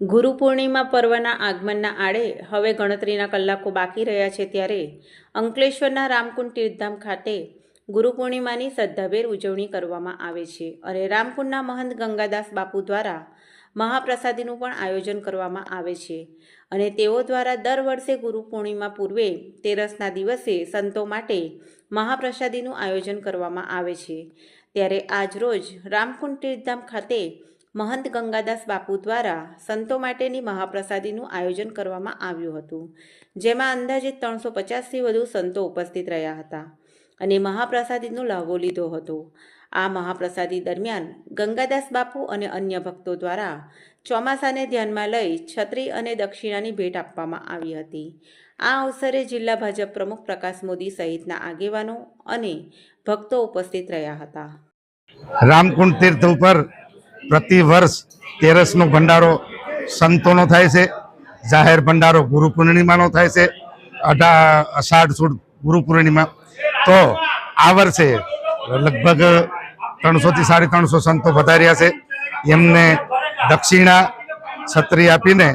ગુરુ પૂર્ણિમા પર્વના આગમનના આડે હવે ગણતરીના કલાકો બાકી રહ્યા છે ત્યારે અંકલેશ્વરના રામકુંડ તીર્થધામ ખાતે ગુરુ પૂર્ણિમાની શ્રદ્ધાભેર ઉજવણી કરવામાં આવે છે અને રામકુંડના મહંત ગંગાદાસ બાપુ દ્વારા મહાપ્રસાદીનું પણ આયોજન કરવામાં આવે છે અને તેઓ દ્વારા દર વર્ષે ગુરુ પૂર્ણિમા પૂર્વે તેરસના દિવસે સંતો માટે મહાપ્રસાદીનું આયોજન કરવામાં આવે છે। ત્યારે આજરોજ રામકુંડ તીર્થધામ ખાતે મહંત ગંગાદાસ બાપુ દ્વારા સંતો માટેની મહાપ્રસાદીનું આયોજન કરવામાં આવ્યું હતું, જેમાં અંદાજે 350થી વધુ સંતો ઉપસ્થિત રહ્યા હતા અને મહાપ્રસાદીનો લાભો લીધો હતો। આ મહાપ્રસાદી દરમિયાન ગંગાદાસ બાપુ અને અન્ય ભક્તો દ્વારા ચોમાસાને ધ્યાનમાં લઈ છત્રી અને દક્ષિણાની ભેટ આપવામાં આવી હતી। આ અવસરે જિલ્લા ભાજપ પ્રમુખ પ્રકાશ મોદી સહિતના આગેવાનો અને ભક્તો ઉપસ્થિત રહ્યા હતા। રામકુંડ તીર્થ ઉપર પ્રતિ વર્ષ તેરસનો ભંડારો સંતોનો થાય છે, જાહેર ભંડારો ગુરુ પૂર્ણિમાનો થાય છે, અષાઢ સુદ ગુરુ પૂર્ણિમા। તો આ વર્ષે લગભગ 300થી 350 સંતો વધાર્યા છે। એમને દક્ષિણા છત્રી આપીને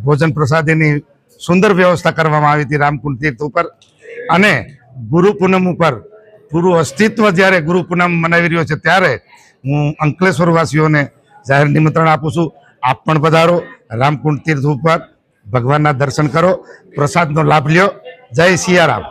ભોજન પ્રસાદીની સુંદર વ્યવસ્થા કરવામાં આવી હતી રામકુંડ તીર્થ ઉપર। અને ગુરુ પૂનમ ઉપર પૂરું અસ્તિત્વ જ્યારે ગુરુ પૂનમ મનાવી રહ્યો છે ત્યારે હું અંકલેશ્વર વાસીઓને જાહેર નિમંત્રણ આપું છું, આપ પણ પધારો રામકુંડ તીર્થ ઉપર, ભગવાનના દર્શન કરો, પ્રસાદનો લાભ લ્યો। જય સિયારામ।